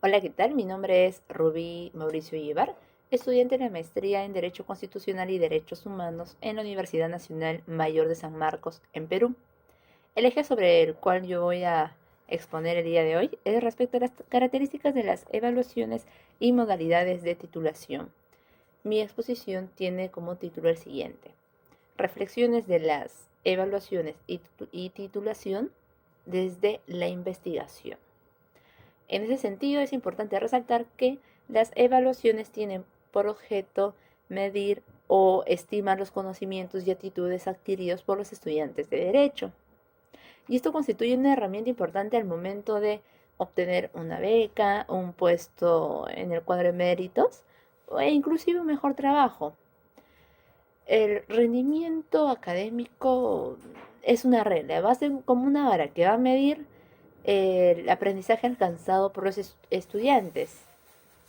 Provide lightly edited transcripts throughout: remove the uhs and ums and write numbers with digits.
Hola, ¿qué tal? Mi nombre es Rubí Mauricio Ibar, estudiante de la maestría en Derecho Constitucional y Derechos Humanos en la Universidad Nacional Mayor de San Marcos, en Perú. El eje sobre el cual yo voy a exponer el día de hoy es respecto a las características de las evaluaciones y modalidades de titulación. Mi exposición tiene como título el siguiente: Reflexiones de las evaluaciones y titulación desde la investigación. En ese sentido, es importante resaltar que las evaluaciones tienen por objeto medir o estimar los conocimientos y actitudes adquiridos por los estudiantes de derecho. Y esto constituye una herramienta importante al momento de obtener una beca, un puesto en el cuadro de méritos e inclusive un mejor trabajo. El rendimiento académico es una regla, va a ser como una vara que va a medir el aprendizaje alcanzado por los estudiantes,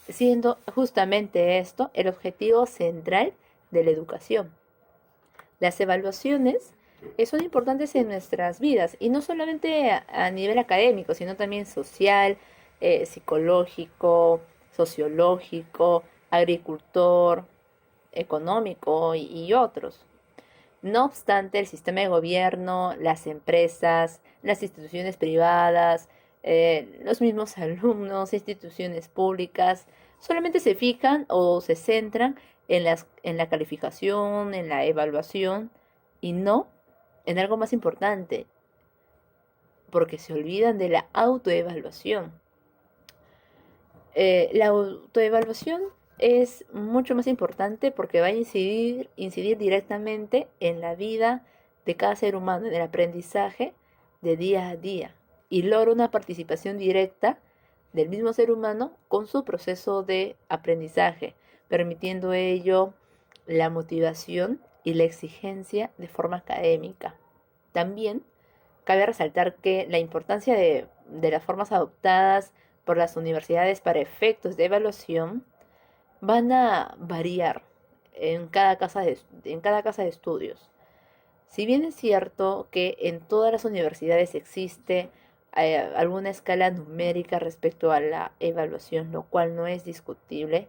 siendo justamente esto el objetivo central de la educación. Las evaluaciones son importantes en nuestras vidas y no solamente a nivel académico, sino también social, psicológico, sociológico, agricultor, económico y otros. No obstante, el sistema de gobierno, las empresas, las instituciones privadas, los mismos alumnos, instituciones públicas, solamente se fijan o se centran en la calificación, en la evaluación y no en algo más importante, porque se olvidan de la autoevaluación. La autoevaluación es mucho más importante porque va a incidir directamente en la vida de cada ser humano, en el aprendizaje de día a día, y logra una participación directa del mismo ser humano con su proceso de aprendizaje, permitiendo ello la motivación y la exigencia de forma académica. También cabe resaltar que la importancia de las formas adoptadas por las universidades para efectos de evaluación van a variar en cada casa de estudios. Si bien es cierto que en todas las universidades existe alguna escala numérica respecto a la evaluación, lo cual no es discutible,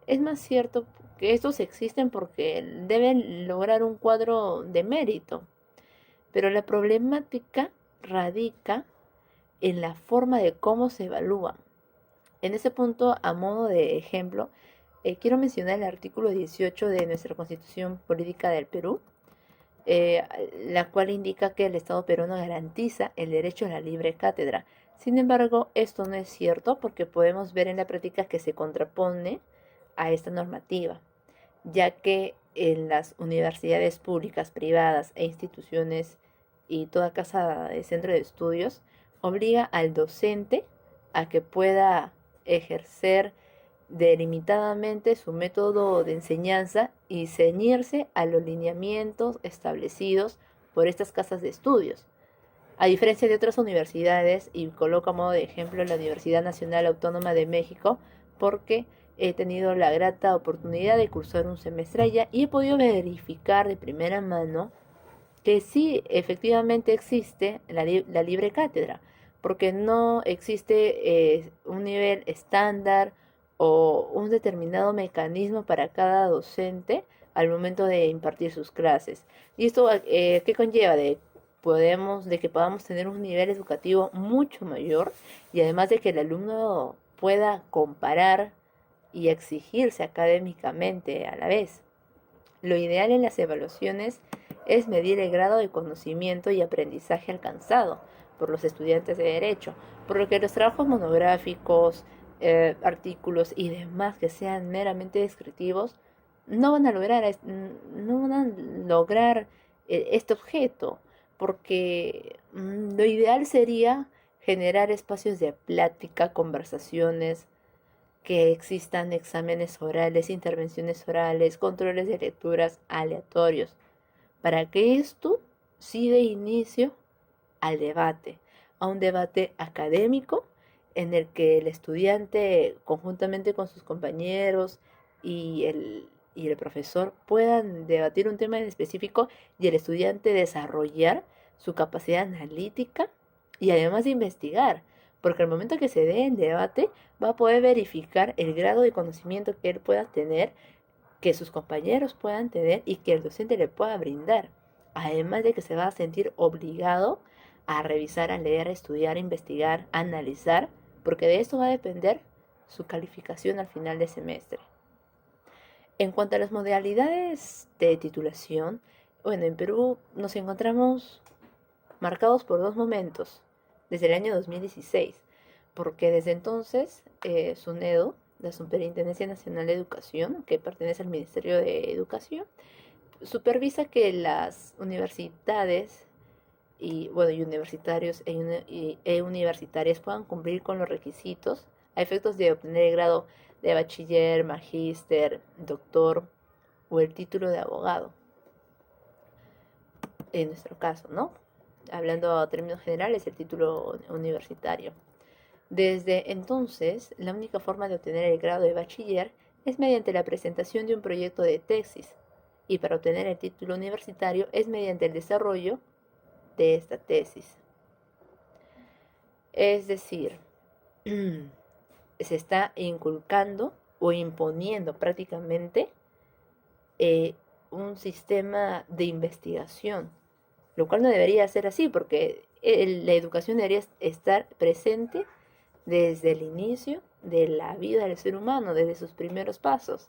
es más cierto que estos existen porque deben lograr un cuadro de mérito. Pero la problemática radica en la forma de cómo se evalúan. En ese punto, a modo de ejemplo, quiero mencionar el artículo 18 de nuestra Constitución Política del Perú, eh, la cual indica que el Estado peruano garantiza el derecho a la libre cátedra. Sin embargo, esto no es cierto porque podemos ver en la práctica que se contrapone a esta normativa, ya que en las universidades públicas, privadas e instituciones y toda casa de centro de estudios obliga al docente a que pueda ejercer delimitadamente su método de enseñanza y ceñirse a los lineamientos establecidos por estas casas de estudios. A diferencia de otras universidades, y coloco a modo de ejemplo la Universidad Nacional Autónoma de México, porque he tenido la grata oportunidad de cursar un semestre allá y he podido verificar de primera mano que sí, efectivamente existe la libre cátedra, porque no existe un nivel estándar o un determinado mecanismo para cada docente al momento de impartir sus clases. ¿Y esto qué conlleva? De que podamos tener un nivel educativo mucho mayor y además de que el alumno pueda comparar y exigirse académicamente a la vez. Lo ideal en las evaluaciones es medir el grado de conocimiento y aprendizaje alcanzado por los estudiantes de derecho, por lo que los trabajos monográficos, artículos y demás que sean meramente descriptivos no van a lograr este objeto, porque lo ideal sería generar espacios de plática, conversaciones, que existan exámenes orales, intervenciones orales, controles de lecturas aleatorios, para que esto sí dé inicio al debate, a un debate académico en el que el estudiante, conjuntamente con sus compañeros y el profesor, puedan debatir un tema en específico y el estudiante desarrollar su capacidad analítica y además de investigar, porque al momento que se dé el debate va a poder verificar el grado de conocimiento que él pueda tener, que sus compañeros puedan tener y que el docente le pueda brindar. Además de que se va a sentir obligado a revisar, a leer, a estudiar, a investigar, a analizar, porque de esto va a depender su calificación al final de semestre. En cuanto a las modalidades de titulación, bueno, en Perú nos encontramos marcados por dos momentos, desde el año 2016, porque desde entonces SUNEDU, la Superintendencia Nacional de Educación, que pertenece al Ministerio de Educación, supervisa que las universidades y, bueno, y universitarios e universitarias puedan cumplir con los requisitos a efectos de obtener el grado de bachiller, magíster, doctor o el título de abogado, en nuestro caso, ¿no? Hablando a términos generales, el título universitario. Desde entonces, la única forma de obtener el grado de bachiller es mediante la presentación de un proyecto de tesis, y para obtener el título universitario es mediante el desarrollo de esta tesis. Es decir, se está inculcando o imponiendo prácticamente un sistema de investigación, lo cual no debería ser así porque la educación debería estar presente desde el inicio de la vida del ser humano, desde sus primeros pasos.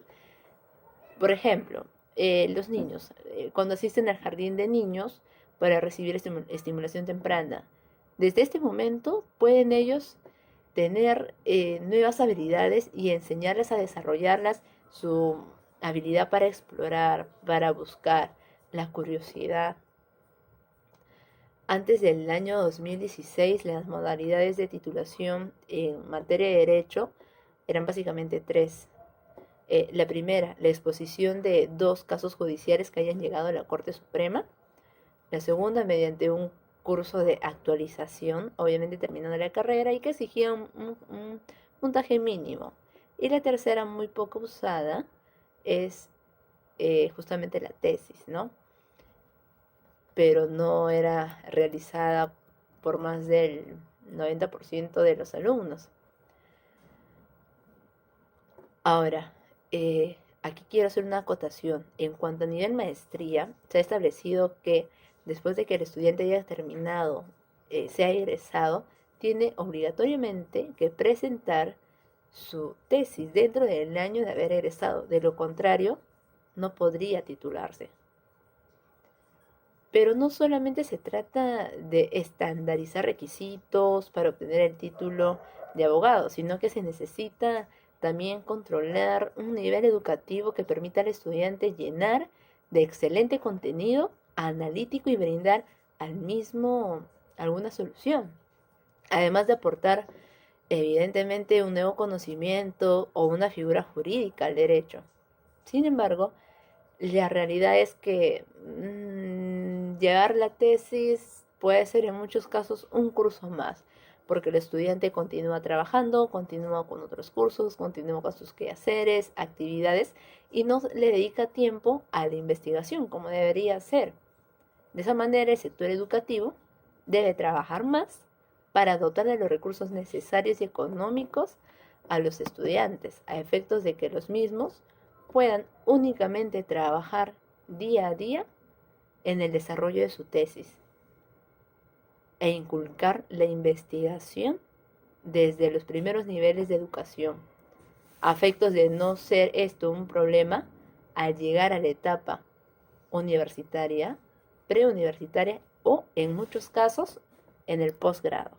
Por ejemplo, los niños, cuando asisten al jardín de niños para recibir estimulación temprana, desde este momento pueden ellos tener nuevas habilidades y enseñarles a desarrollarlas, su habilidad para explorar, para buscar, la curiosidad. Antes del año 2016, las modalidades de titulación en materia de derecho eran básicamente tres. La primera, la exposición de dos casos judiciales que hayan llegado a la Corte Suprema. La segunda, mediante un curso de actualización, obviamente terminando la carrera, y que exigía un puntaje mínimo. Y la tercera, muy poco usada, es justamente la tesis, ¿no? Pero no era realizada por más del 90% de los alumnos. Ahora, aquí quiero hacer una acotación. En cuanto a nivel maestría, se ha establecido que después de que el estudiante haya terminado, sea egresado, tiene obligatoriamente que presentar su tesis dentro del año de haber egresado. De lo contrario, no podría titularse. Pero no solamente se trata de estandarizar requisitos para obtener el título de abogado, sino que se necesita también controlar un nivel educativo que permita al estudiante llenar de excelente contenido analítico y brindar al mismo alguna solución. Además de aportar evidentemente un nuevo conocimiento o una figura jurídica al derecho. Sin embargo, la realidad es que llevar la tesis puede ser en muchos casos un curso más, porque el estudiante continúa trabajando, continúa con otros cursos, continúa con sus quehaceres, actividades y no le dedica tiempo a la investigación como debería ser. De esa manera, el sector educativo debe trabajar más para dotar de los recursos necesarios y económicos a los estudiantes, a efectos de que los mismos puedan únicamente trabajar día a día en el desarrollo de su tesis e inculcar la investigación desde los primeros niveles de educación, a efectos de no ser esto un problema al llegar a la etapa universitaria, preuniversitaria o, en muchos casos, en el posgrado.